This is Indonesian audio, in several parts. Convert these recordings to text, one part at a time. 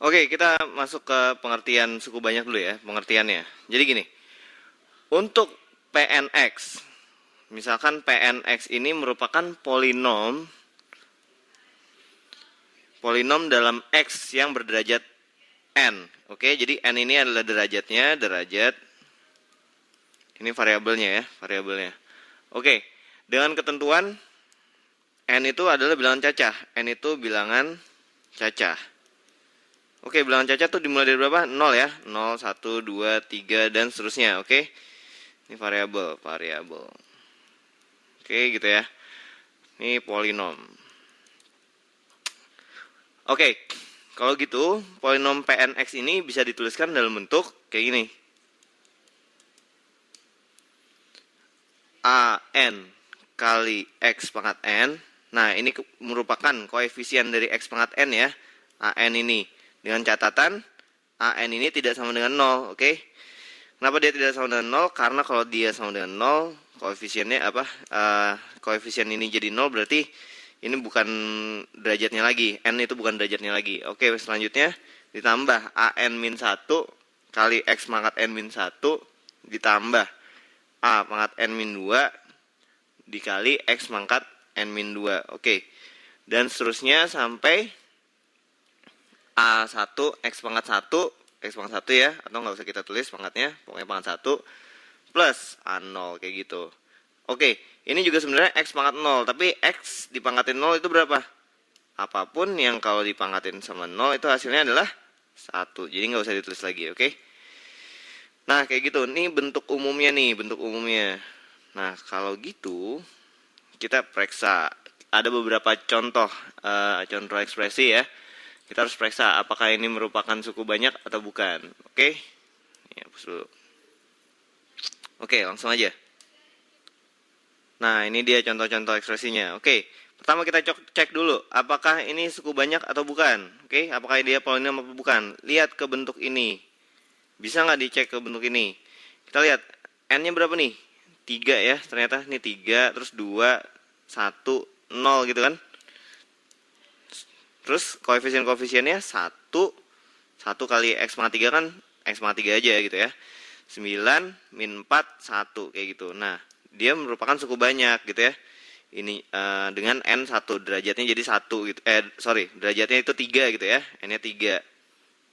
Oke, kita masuk ke pengertian suku banyak dulu ya, pengertiannya. Jadi gini, untuk Pnx, misalkan Pnx ini merupakan polinom dalam X yang berderajat N. Oke, jadi N ini adalah derajatnya, ini variabelnya ya, variabelnya. Oke, dengan ketentuan N itu adalah bilangan cacah, N itu bilangan cacah. Oke, bilangan cacah tuh dimulai dari berapa? 0 ya. 0, 1, 2, 3, dan seterusnya. Oke. Ini variabel. Oke, gitu ya. Ini polinom. Oke. Kalau gitu, polinom Pnx ini bisa dituliskan dalam bentuk kayak gini. An kali X pangkat N. Nah, ini merupakan koefisien dari X pangkat N ya. An ini. Dengan catatan, An ini tidak sama dengan 0, oke? Kenapa dia tidak sama dengan 0? Karena kalau dia sama dengan 0, koefisiennya apa? Koefisien ini jadi 0, berarti ini bukan derajatnya lagi. N itu bukan derajatnya lagi. Oke, selanjutnya ditambah An min 1 kali X pangkat N min 1 ditambah A pangkat N min 2 dikali X pangkat N min 2. Oke, dan seterusnya sampai A1 X pangkat 1 ya, atau nggak usah kita tulis pangkatnya, pokoknya pangkat 1 plus A0 kayak gitu. Oke, ini juga sebenarnya X pangkat 0, tapi X dipangkatin 0 itu berapa? Apapun yang kalau dipangkatin sama 0 itu hasilnya adalah 1, jadi nggak usah ditulis lagi, oke? Nah, kayak gitu, ini bentuk umumnya nih, bentuk umumnya. Nah, kalau gitu, kita periksa, ada beberapa contoh ekspresi ya. Kita harus periksa apakah ini merupakan suku banyak atau bukan. Oke. Ya, hapus dulu. Oke, langsung aja. Nah, ini dia contoh-contoh ekspresinya. Oke. Pertama kita cek dulu apakah ini suku banyak atau bukan. Oke, apakah dia polinom atau bukan. Lihat ke bentuk ini. Bisa nggak dicek ke bentuk ini? Kita lihat N-nya berapa nih? 3 ya, ternyata ini 3, terus 2, 1, 0 gitu kan. Terus koefisien-koefisiennya 1 kali X pangkat 3 kan X pangkat 3 aja gitu ya. 9 min 4 1 kayak gitu. Nah, dia merupakan suku banyak gitu ya. Ini dengan N 1 derajatnya jadi 1 gitu. Derajatnya itu 3 gitu ya. N-nya 3.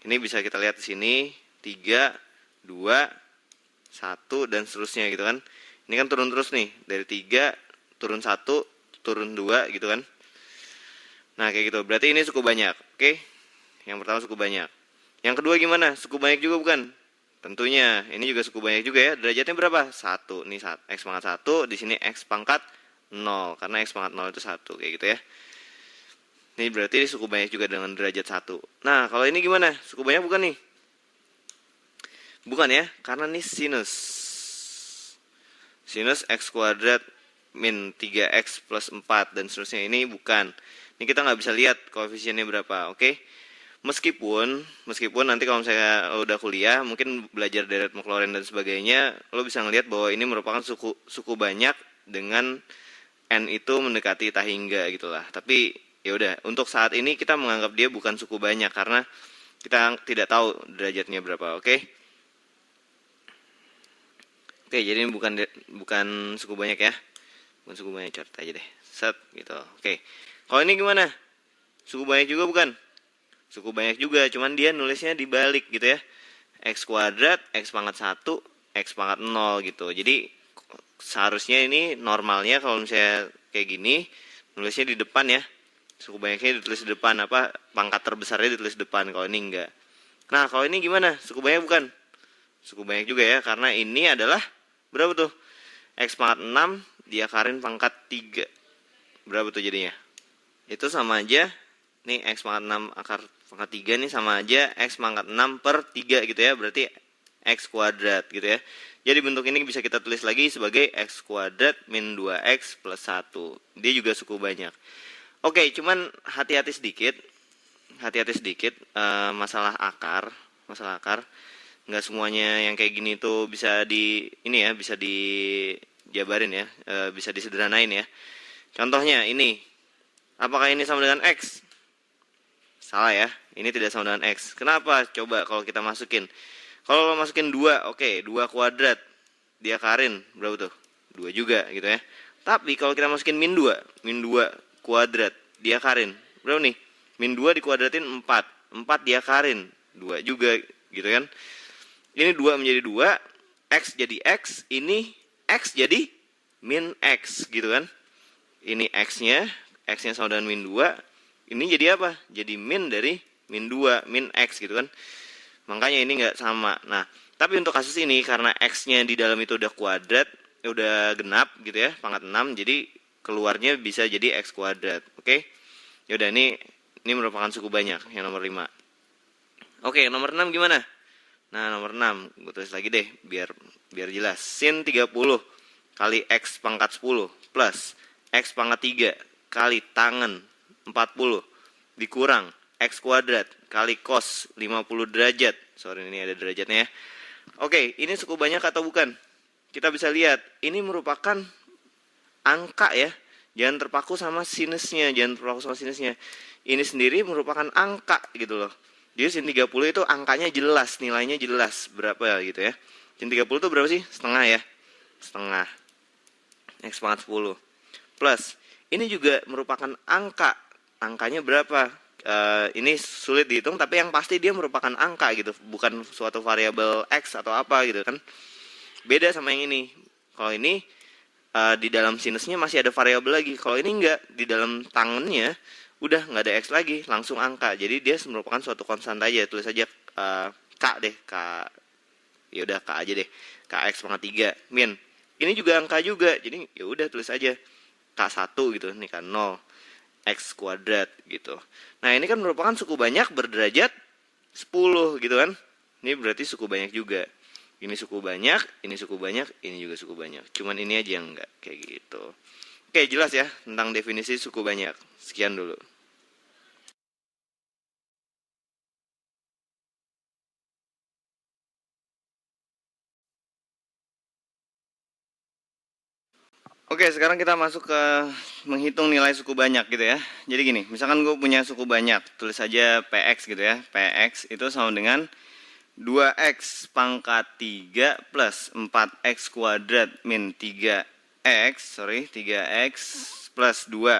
Ini bisa kita lihat di sini 3 2 1 dan seterusnya gitu kan. Ini kan turun terus nih, dari 3 turun 1 turun 2 gitu kan. Nah, kayak gitu. Berarti ini suku banyak. Oke. Yang pertama suku banyak. Yang kedua gimana? Suku banyak juga bukan? Tentunya. Ini juga suku banyak juga ya. Derajatnya berapa? 1. Ini X pangkat 1. Di sini X pangkat 0. Karena X pangkat 0 itu 1. Kayak gitu ya. Ini berarti ini suku banyak juga dengan derajat 1. Nah, kalau ini gimana? Suku banyak bukan nih? Bukan ya. Karena ini sinus. Sinus X kuadrat min 3X plus 4. Dan seterusnya. Ini bukan. Ini kita nggak bisa lihat koefisiennya berapa, oke? Meskipun nanti kalau saya udah kuliah, mungkin belajar deret Maclaurin dan sebagainya, lo bisa ngelihat bahwa ini merupakan suku banyak dengan N itu mendekati tahingga gitulah. Tapi ya udah, untuk saat ini kita menganggap dia bukan suku banyak karena kita tidak tahu derajatnya berapa, oke? Oke, jadi ini bukan suku banyak ya. Bukan suku banyak, coret aja deh. Set gitu. Oke. Kalau ini gimana? Suku banyak juga bukan? Suku banyak juga, cuman dia nulisnya dibalik gitu ya. X kuadrat, X pangkat 1, X pangkat 0 gitu. Jadi seharusnya ini normalnya kalau misalnya kayak gini, nulisnya di depan ya. Suku banyaknya ditulis di depan, pangkat terbesarnya ditulis di depan. Kalau ini enggak. Nah, kalau ini gimana? Suku banyak bukan? Suku banyak juga ya, karena ini adalah berapa tuh? X pangkat 6 diakarin pangkat 3. Berapa tuh jadinya? Itu sama aja, nih X pangkat 6 akar pangkat 3 nih sama aja X pangkat 6 per 3 gitu ya, berarti X kuadrat gitu ya. Jadi bentuk ini bisa kita tulis lagi sebagai X kuadrat min 2X plus 1. Dia juga suku banyak. Oke, cuman hati-hati sedikit masalah akar. Nggak semuanya yang kayak gini tuh bisa bisa dijabarin ya, bisa disederhanain ya. Contohnya ini. Apakah ini sama dengan X? Salah ya, ini tidak sama dengan X. Kenapa? Coba kalau kita masukin. Kalau masukin 2, oke, 2 kuadrat diakarin, berapa tuh? 2 juga gitu ya. Tapi kalau kita masukin min 2 kuadrat diakarin, berapa nih? Min 2 dikuadratin 4 diakarin, 2 juga gitu kan. Ini 2 menjadi 2, X jadi X, ini X jadi min X gitu kan. Ini X-nya sama dengan min 2, ini jadi apa? Jadi min dari min 2, min X gitu kan. Makanya ini nggak sama. Nah, tapi untuk kasus ini karena X-nya di dalam itu udah kuadrat, udah genap gitu ya, pangkat 6, jadi keluarnya bisa jadi X kuadrat. Oke? Yaudah, ini merupakan suku banyak, yang nomor 5. Oke, nomor 6 gimana? Nah, nomor 6, gue tulis lagi deh, biar jelas. Sin 30 kali X pangkat 10 plus X pangkat 3 kali tangen 40 dikurang X kuadrat kali cos 50 derajat. Sorry, ini ada derajatnya ya. Oke, ini suku banyak atau bukan? Kita bisa lihat, ini merupakan angka ya. Jangan terpaku sama sinusnya, Ini sendiri merupakan angka gitu loh. Jadi sin 30 itu angkanya jelas, nilainya jelas berapa gitu ya. Sin 30 itu berapa sih? Setengah ya. Setengah. X pangkat 10. Plus, ini juga merupakan angka. Angkanya berapa? Ini sulit dihitung, tapi yang pasti dia merupakan angka gitu. Bukan suatu variabel X atau apa gitu kan. Beda sama yang ini. Kalau ini, di dalam sinusnya masih ada variabel lagi. Kalau ini enggak, di dalam tangannya udah nggak ada X lagi, langsung angka. Jadi dia merupakan suatu konstan aja. Tulis aja K deh, K. Ya udah K aja deh. Kx pangkat 3 min. Ini juga angka juga. Jadi ya udah tulis aja K1 gitu. Ini kan 0 X kuadrat gitu. Nah, ini kan merupakan suku banyak berderajat 10 gitu kan. Ini berarti suku banyak juga. Ini suku banyak, ini suku banyak, ini juga suku banyak. Cuman ini aja yang enggak kayak gitu. Oke, jelas ya tentang definisi suku banyak. Sekian dulu. Oke, sekarang kita masuk ke menghitung nilai suku banyak gitu ya. Jadi gini, misalkan gue punya suku banyak, tulis saja PX gitu ya. PX itu sama dengan 2X pangkat 3 plus 4X kuadrat min 3X plus 2.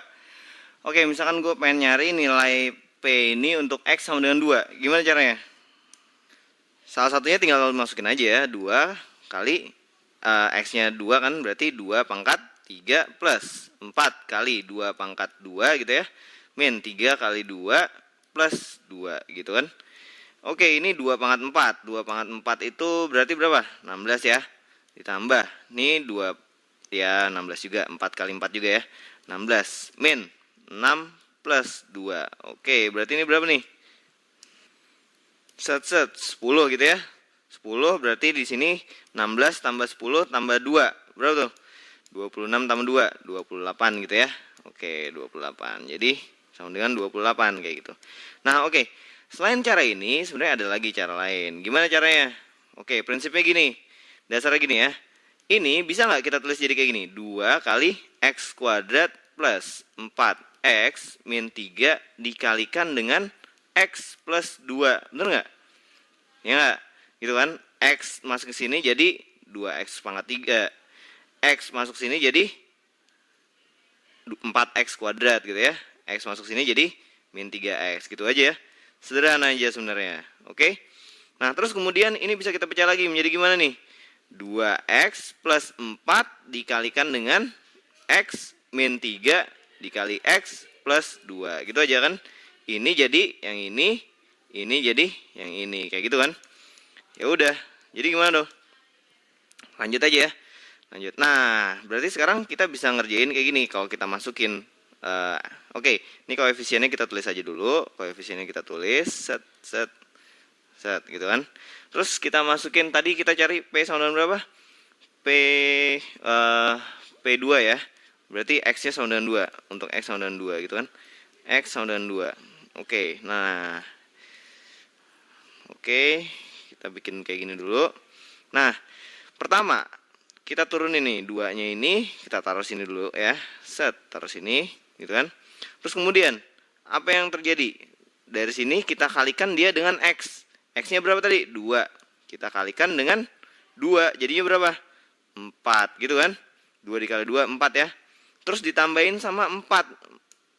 Oke, misalkan gue pengen nyari nilai P ini untuk X sama dengan 2. Gimana caranya? Salah satunya tinggal masukin aja ya, 2 kali X-nya 2 kan berarti 2 pangkat 3 plus 4 kali 2 pangkat 2 gitu ya. Min 3 kali 2 plus 2 gitu kan. Oke, ini 2 pangkat 4. 2 pangkat 4 itu berarti berapa? 16 ya. Ditambah, ini 2 ya 16 juga. 4 kali 4 juga ya. 16 min 6 plus 2. Oke, berarti ini berapa nih? 10 gitu ya. 10 berarti di sini 16 tambah 10 tambah 2. Berapa tuh? 26 tambah 2, 28 gitu ya. Oke, 28. Jadi sama dengan 28 kayak gitu. Nah, oke. Selain cara ini, sebenarnya ada lagi cara lain. Gimana caranya? Oke, prinsipnya gini. Dasarnya gini ya. Ini bisa nggak kita tulis jadi kayak gini? 2 kali X kuadrat plus 4X min 3 dikalikan dengan X plus 2. Bener nggak? Ya nggak? Gitu kan? X masuk ke sini jadi 2X pangkat 3. X masuk sini jadi 4X kuadrat gitu ya. X masuk sini jadi min 3X gitu aja ya. Sederhana aja sebenarnya. Oke. Nah, terus kemudian ini bisa kita pecah lagi menjadi gimana nih? 2X plus 4 dikalikan dengan X min 3 dikali X plus 2. Gitu aja kan? Ini jadi yang ini jadi yang ini. Kayak gitu kan? Ya udah. Jadi gimana dong? Lanjut aja ya. Lanjut. Nah, berarti sekarang kita bisa ngerjain kayak gini kalau kita masukin. Oke, ini koefisiennya kita tulis aja dulu. Koefisiennya kita tulis set gitu kan. Terus kita masukin tadi kita cari P sama dengan berapa? P2 ya. Berarti X-nya sama dengan 2. Untuk X sama dengan 2 gitu kan. X sama dengan 2. Oke, nah. Oke, kita bikin kayak gini dulu. Nah, pertama kita turunin nih 2-nya ini, kita taruh sini dulu ya. Taruh sini gitu kan. Terus kemudian apa yang terjadi? dari sini kita kalikan dia dengan X. X-nya berapa tadi? 2. Kita kalikan dengan 2. Jadinya berapa? 4 gitu kan. 2 dikali 2, 4 ya. Terus ditambahin sama 4.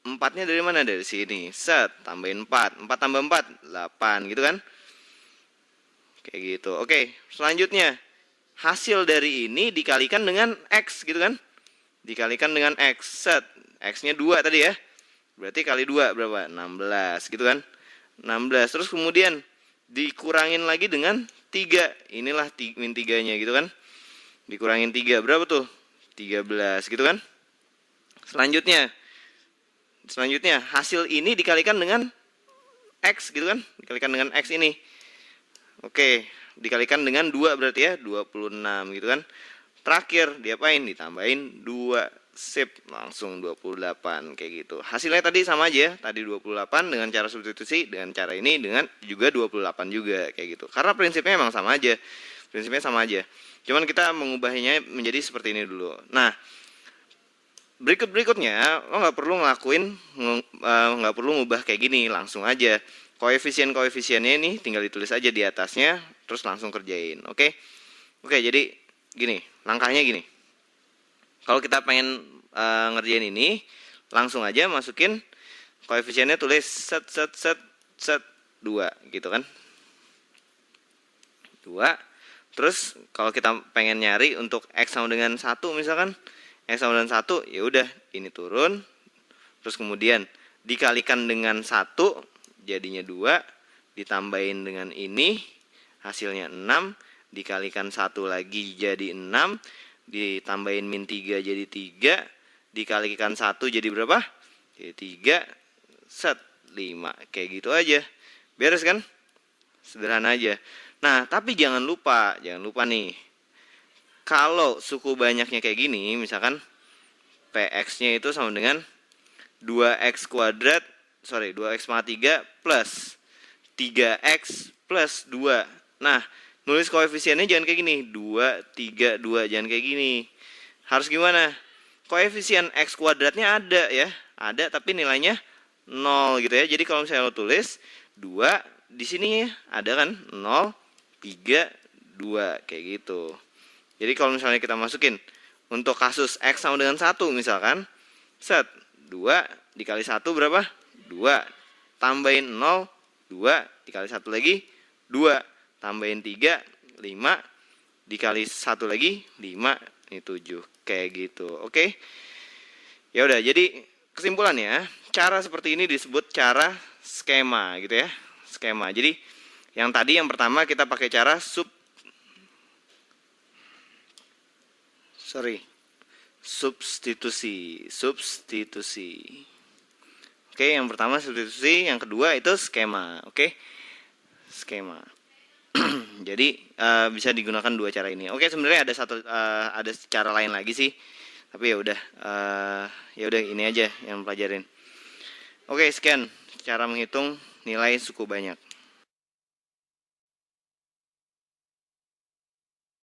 4-nya dari mana? Dari sini. Set, tambahin 4. 4 tambah 4, 8 gitu kan. Kayak gitu. Oke, selanjutnya. Hasil dari ini dikalikan dengan X gitu kan. Dikalikan dengan X. Set, X-nya 2 tadi ya. Berarti kali 2 berapa? 16 gitu kan. 16. Terus kemudian dikurangin lagi dengan 3. Inilah min 3-nya gitu kan. Dikurangin 3. Berapa tuh? 13 gitu kan. Selanjutnya hasil ini dikalikan dengan X gitu kan. Dikalikan dengan X ini. Oke, dikalikan dengan 2 berarti ya. 26 gitu kan. Terakhir diapain? Ditambahin 2. Sip, langsung 28 kayak gitu. Hasilnya tadi sama aja, tadi 28 dengan cara substitusi, dengan cara ini dengan juga 28 juga kayak gitu. Karena prinsipnya emang sama aja. Prinsipnya sama aja. Cuman kita mengubahnya menjadi seperti ini dulu. Nah, berikutnya lo nggak perlu nggak perlu ngubah kayak gini, langsung aja. Koefisiennya ini tinggal ditulis aja di atasnya, terus langsung kerjain. Oke, jadi gini, langkahnya gini. Kalau kita pengen ngerjain ini, langsung aja masukin koefisiennya, tulis set 2 gitu kan. 2. Terus kalau kita pengen nyari untuk X sama dengan 1 misalkan, X sama dengan 1, ya udah ini turun. Terus kemudian dikalikan dengan 1 jadinya 2, ditambahin dengan ini hasilnya 6, dikalikan 1 lagi jadi 6, ditambahin min 3 jadi 3, dikalikan 1 jadi berapa? Jadi 3, set 5. Kayak gitu aja. Beres kan? Sederhana aja. Nah, tapi jangan lupa nih. Kalau suku banyaknya kayak gini, misalkan PX-nya itu sama dengan 2X pangkat 3 plus 3X plus 2. Nah, nulis koefisiennya jangan kayak gini, 2, 3, 2, jangan kayak gini. Harus gimana? Koefisien X kuadratnya ada ya, ada tapi nilainya 0 gitu ya. Jadi kalau misalnya lo tulis 2, di sini ada kan 0, 3, 2, kayak gitu. Jadi kalau misalnya kita masukin untuk kasus X sama dengan 1 misalkan, set 2 dikali 1 berapa? 2, tambahin 0, 2, dikali 1 lagi, 2, tambahin 3, 5, dikali 1 lagi, 5, ini 7. Kayak gitu, oke? Ya udah, jadi kesimpulannya, cara seperti ini disebut cara skema gitu ya. Skema. Jadi, yang tadi yang pertama kita pakai cara substitusi. Oke, yang pertama substitusi, yang kedua itu skema, oke? Skema. Jadi bisa digunakan dua cara ini. Oke, sebenarnya ada cara lain lagi sih, tapi ya udah ini aja yang pelajarin. Oke, sekian cara menghitung nilai suku banyak.